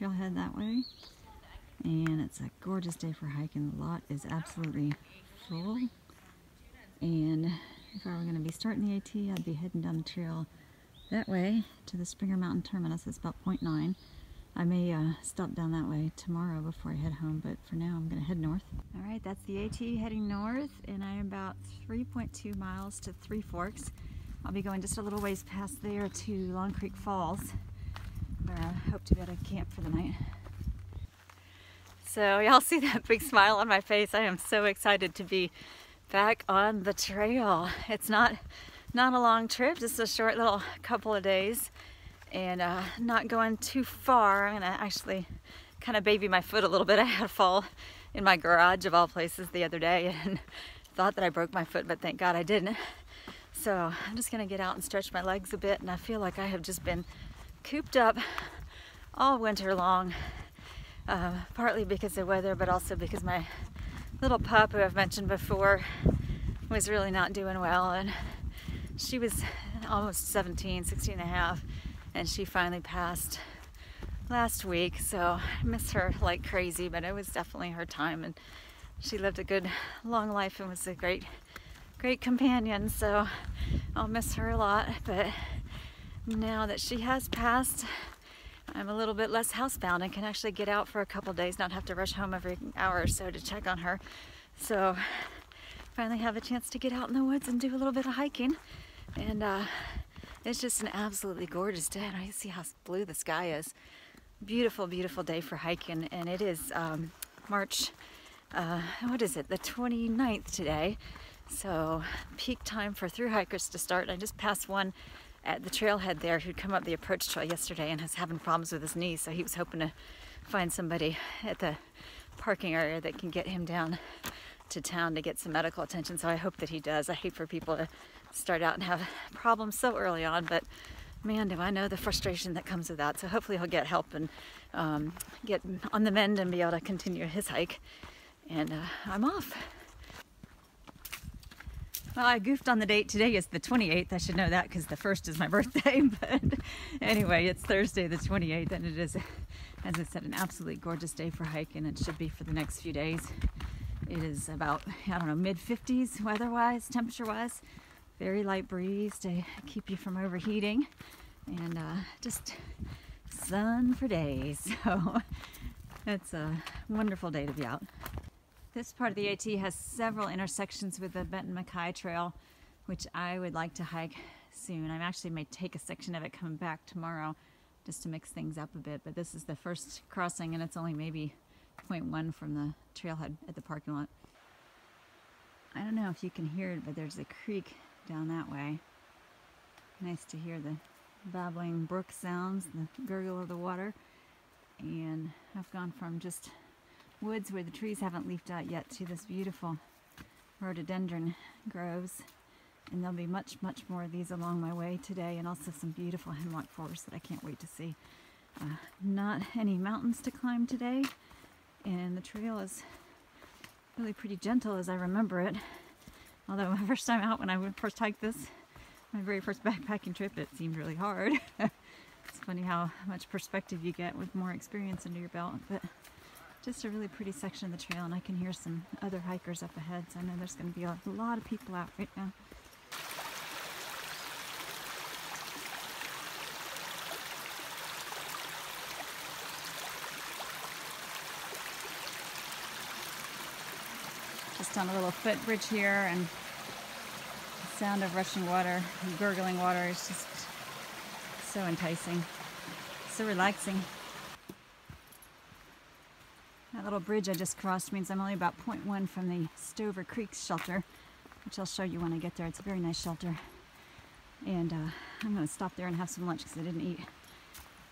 trailhead that way. And it's a gorgeous day for hiking. The lot is absolutely full. And if I were going to be starting the AT, I'd be heading down the trail that way to the Springer Mountain Terminus. It's about 0.9. I may stop down that way tomorrow before I head home, but for now I'm going to head north. All right, that's the AT heading north, and I am about 3.2 miles to Three Forks. I'll be going just a little ways past there to Long Creek Falls, where I hope to be able to camp for the night. So y'all see that big smile on my face? I am so excited to be back on the trail. It's not a long trip, just a short little couple of days, and not going too far. I'm gonna actually kind of baby my foot a little bit. I had a fall in my garage of all places the other day and thought that I broke my foot, but thank God I didn't. So I'm just gonna get out and stretch my legs a bit, and I feel like I have just been cooped up all winter long, partly because of weather, but also because my little pup, who I've mentioned before, was really not doing well, and she was almost 16 and a half, and she finally passed last week. So I miss her like crazy, but it was definitely her time, and she lived a good long life and was a great companion, so I'll miss her a lot. But now that she has passed, I'm a little bit less housebound and can actually get out for a couple days, not have to rush home every hour or so to check on her. So finally have a chance to get out in the woods and do a little bit of hiking. And it's just an absolutely gorgeous day. And I see how blue the sky is. Beautiful, beautiful day for hiking. And it is March, what is it, the 29th today. So peak time for thru hikers to start. I just passed one at the trailhead there who'd come up the approach trail yesterday and is having problems with his knee, so he was hoping to find somebody at the parking area that can get him down to town to get some medical attention. So I hope that he does. I hate for people to start out and have problems so early on, but man, do I know the frustration that comes with that. So hopefully he'll get help and get on the mend and be able to continue his hike. And I'm off. Well, I goofed on the date. Today is the 28th. I should know that because the 1st is my birthday. But anyway, it's Thursday the 28th, and it is, as I said, an absolutely gorgeous day for hiking. It should be for the next few days. It is about, I don't know, mid-50s weather-wise, temperature-wise. Very light breeze to keep you from overheating. And just sun for days. So it's a wonderful day to be out. This part of the AT has several intersections with the Benton Mackaye Trail, which I would like to hike soon. I actually may take a section of it coming back tomorrow just to mix things up a bit, but this is the first crossing and it's only maybe 0.1 from the trailhead at the parking lot. I don't know if you can hear it, but there's a creek down that way. Nice to hear the babbling brook sounds, the gurgle of the water. And I've gone from just woods where the trees haven't leafed out yet to this beautiful rhododendron groves, and there'll be much more of these along my way today, and also some beautiful hemlock forest that I can't wait to see. Not any mountains to climb today, and the trail is really pretty gentle as I remember it, although my first time out, when I first hiked this, my very first backpacking trip, it seemed really hard. It's funny how much perspective you get with more experience under your belt, but just a really pretty section of the trail, and I can hear some other hikers up ahead, so I know there's going to be a lot of people out right now. Just on a little footbridge here, and the sound of rushing water and gurgling water is just so enticing, so relaxing. That little bridge I just crossed means I'm only about 0.1 from the Stover Creek shelter, which I'll show you when I get there. It's a very nice shelter. And I'm going to stop there and have some lunch because I didn't eat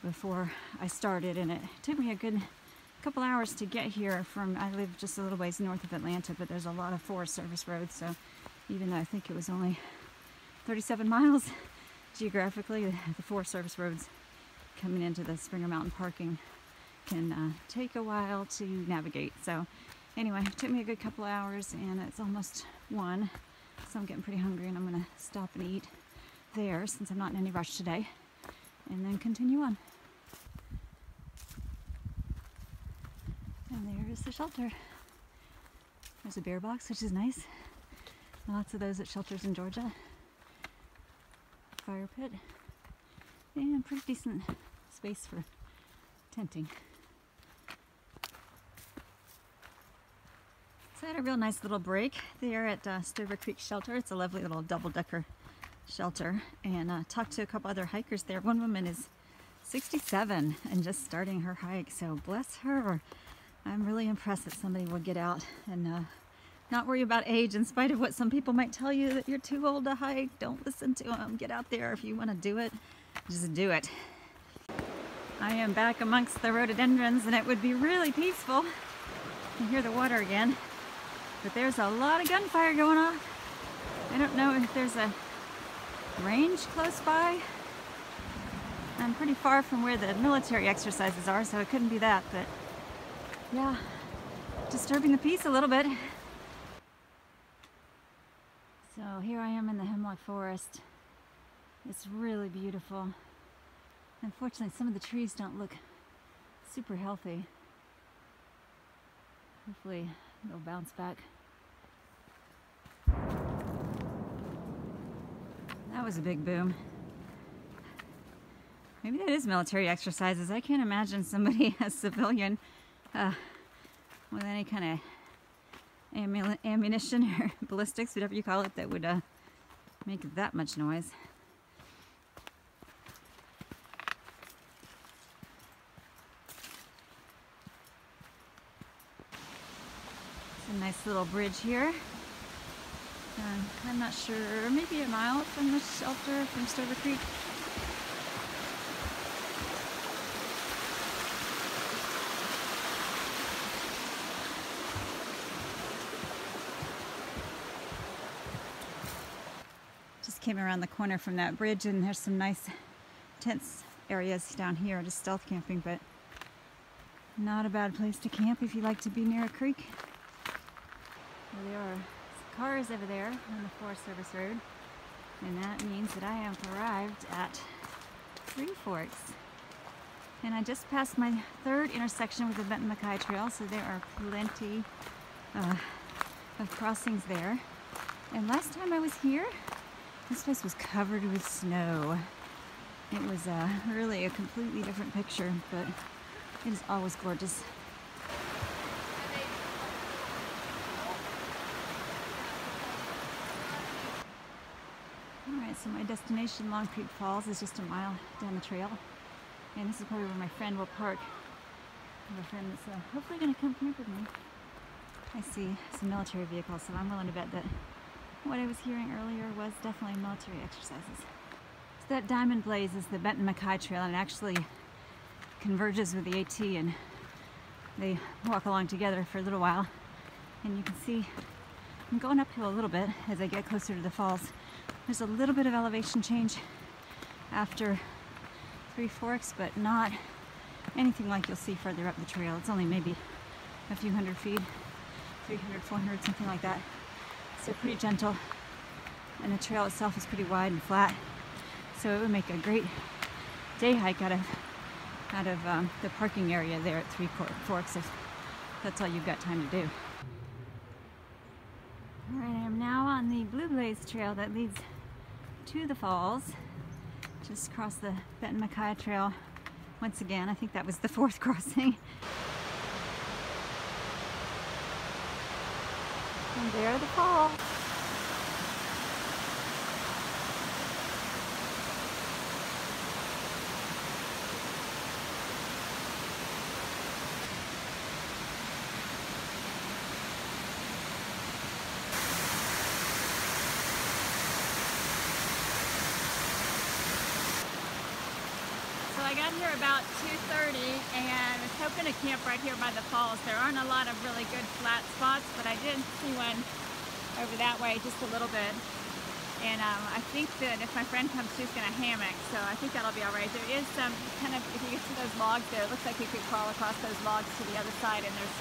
before I started. And it took me a good couple hours to get here from, I live just a little ways north of Atlanta, but there's a lot of Forest Service roads. So even though I think it was only 37 miles geographically, the Forest Service roads coming into the Springer Mountain parking can take a while to navigate. So anyway, it took me a good couple of hours, and it's almost 1, so I'm getting pretty hungry, and I'm gonna stop and eat there since I'm not in any rush today, and then continue on. And there is the shelter. There's a bear box, which is nice. Lots of those at shelters in Georgia. Fire pit. And pretty decent space for tenting. So I had a real nice little break there at Stover Creek Shelter. It's a lovely little double-decker shelter. And talked to a couple other hikers there. One woman is 67 and just starting her hike, so bless her. I'm really impressed that somebody would get out and not worry about age, in spite of what some people might tell you that you're too old to hike. Don't listen to them. Get out there. If you want to do it, just do it. I am back amongst the rhododendrons, and it would be really peaceful to hear the water again. But there's a lot of gunfire going on. I don't know if there's a range close by. I'm pretty far from where the military exercises are, so it couldn't be that, but yeah, disturbing the peace a little bit. So here I am in the hemlock forest. It's really beautiful. Unfortunately, some of the trees don't look super healthy. Hopefully they'll bounce back. That was a big boom. Maybe that is military exercises. I can't imagine somebody, a civilian, with any kind of ammunition or ballistics, whatever you call it, that would make that much noise. It's a nice little bridge here. I'm not sure, maybe a mile from the shelter from Stover Creek. Just came around the corner from that bridge, and there's some nice tents areas down here, just stealth camping, but not a bad place to camp if you like to be near a creek. There they are. Cars over there on the Forest Service Road, and that means that I have arrived at Three Forks. And I just passed my third intersection with the Benton Mackaye Trail, so there are plenty of crossings there. And last time I was here, this place was covered with snow. It was really a completely different picture, but it is always gorgeous. Alright, so my destination, Long Creek Falls, is just a mile down the trail. And this is probably where my friend will park. I have a friend that's hopefully going to come camp with me. I see some military vehicles, so I'm willing to bet that what I was hearing earlier was definitely military exercises. So that diamond blaze is the Benton Mackaye Trail, and it actually converges with the AT, and they walk along together for a little while. And you can see I'm going uphill a little bit as I get closer to the falls. There's a little bit of elevation change after Three Forks, but not anything like you'll see further up the trail. It's only maybe a few hundred feet, 300, 400, something like that. So pretty gentle, and the trail itself is pretty wide and flat, so it would make a great day hike out of the parking area there at Three Forks if that's all you've got time to do. Alright, I am now on the Blue Blaze Trail that leads to the falls. Just crossed the Benton Mackaye Trail once again. I think that was the fourth crossing. And there are the falls. I got here about 2:30 and was hoping to camp right here by the falls. There aren't a lot of really good flat spots, but I did see one over that way just a little bit. And I think that if my friend comes, she's going to hammock, so I think that'll be all right. There is some kind of, if you get to those logs there, it looks like you could crawl across those logs to the other side, and there's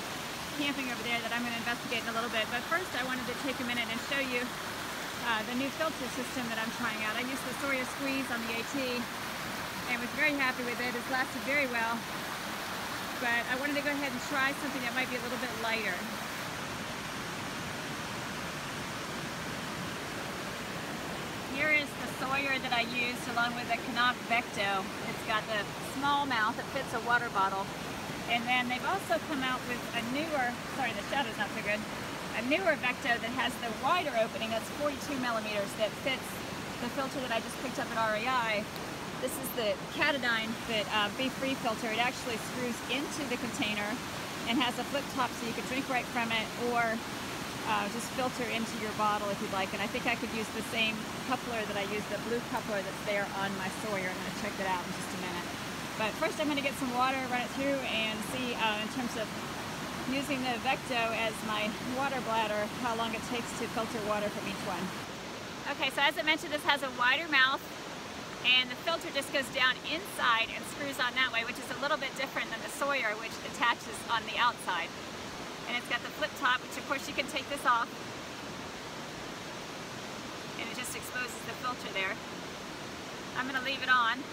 camping over there that I'm going to investigate in a little bit. But first I wanted to take a minute and show you the new filter system that I'm trying out. I used the Sawyer Squeeze on the AT and was very happy with it. It's lasted very well. but I wanted to go ahead and try something that might be a little bit lighter. Here is the Sawyer that I used along with the Cnoc Vecto. It's got the small mouth that fits a water bottle. And then they've also come out with a newer, sorry the shadow's not so good, a newer Vecto that has the wider opening that's 42 millimeters that fits the filter that I just picked up at REI. This is the Catadine that Be Free filter. It actually screws into the container and has a flip top so you can drink right from it, or just filter into your bottle if you'd like. And I think I could use the same coupler that I use, the blue coupler that's there on my Sawyer. I'm going to check that out in just a minute. But first I'm going to get some water, run it through, and see in terms of using the Vecto as my water bladder, how long it takes to filter water from each one. Okay, so as I mentioned, this has a wider mouth, and the filter just goes down inside and screws on that way, which is a little bit different than the Sawyer, which attaches on the outside. And it's got the flip top, which of course you can take this off, and it just exposes the filter there. I'm going to leave it on,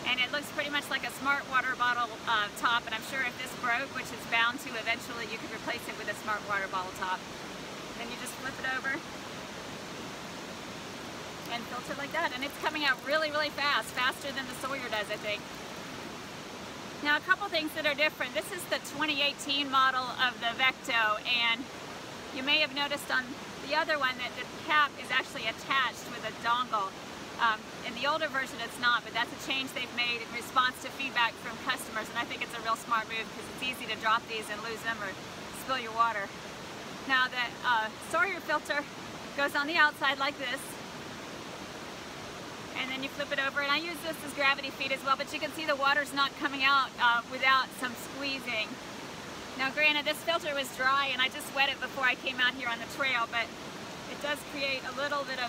and it looks pretty much like a smart water bottle top, and I'm sure if this broke, which it's bound to eventually, you could replace it with a smart water bottle top. Then you just flip it over and filter like that, and it's coming out really, really fast, faster than the Sawyer does, I think. Now, a couple things that are different. This is the 2018 model of the Vecto, and you may have noticed on the other one that the cap is actually attached with a dongle. In the older version it's not, but that's a change they've made in response to feedback from customers, and I think it's a real smart move because it's easy to drop these and lose them or spill your water. Now the Sawyer filter goes on the outside like this, and then you flip it over, and I use this as gravity feed as well, but you can see the water's not coming out without some squeezing. Now granted, this filter was dry and I just wet it before I came out here on the trail, but it does create a little bit of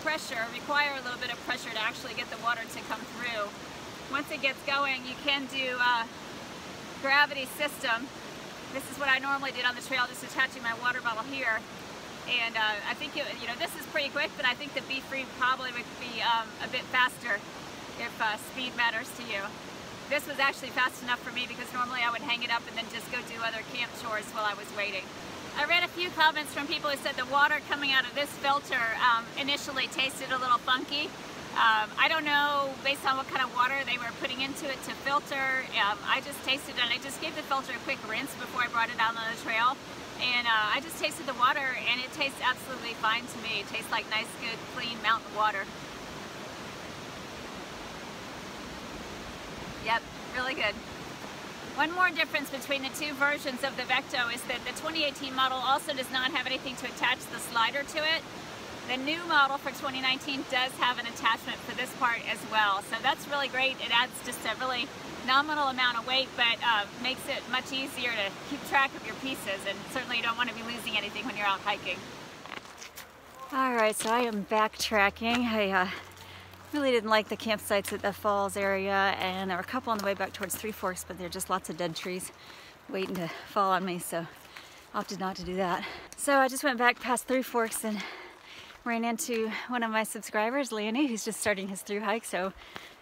pressure, require a little bit of pressure to actually get the water to come through. Once it gets going, you can do a gravity system. This is what I normally did on the trail, just attaching my water bottle here. And I think, you know, this is pretty quick, but I think the Be Free probably would be a bit faster if speed matters to you. This was actually fast enough for me because normally I would hang it up and then just go do other camp chores while I was waiting. I read a few comments from people who said the water coming out of this filter initially tasted a little funky. I don't know based on what kind of water they were putting into it to filter. I just tasted it, and I just gave the filter a quick rinse before I brought it out on the trail. And I just tasted the water, and it tastes absolutely fine to me. It tastes like nice, good, clean mountain water. Yep, really good. One more difference between the two versions of the Vecto is that the 2018 model also does not have anything to attach the slider to it. The new model for 2019 does have an attachment for this part as well. So that's really great. It adds just a really nominal amount of weight, but makes it much easier to keep track of your pieces, and certainly you don't want to be losing anything when you're out hiking. Alright, so I am backtracking. I really didn't like the campsites at the falls area, and there were a couple on the way back towards Three Forks, but there are just lots of dead trees waiting to fall on me, so I opted not to do that. So I just went back past Three Forks and ran into one of my subscribers, Leonie, who's just starting his thru hike. So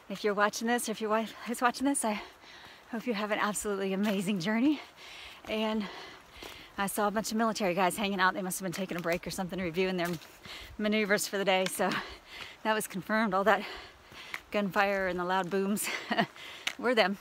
if you're watching this, or if your wife is watching this, I hope you have an absolutely amazing journey. And I saw a bunch of military guys hanging out. They must have been taking a break or something, reviewing their maneuvers for the day. So that was confirmed. All that gunfire and the loud booms were them.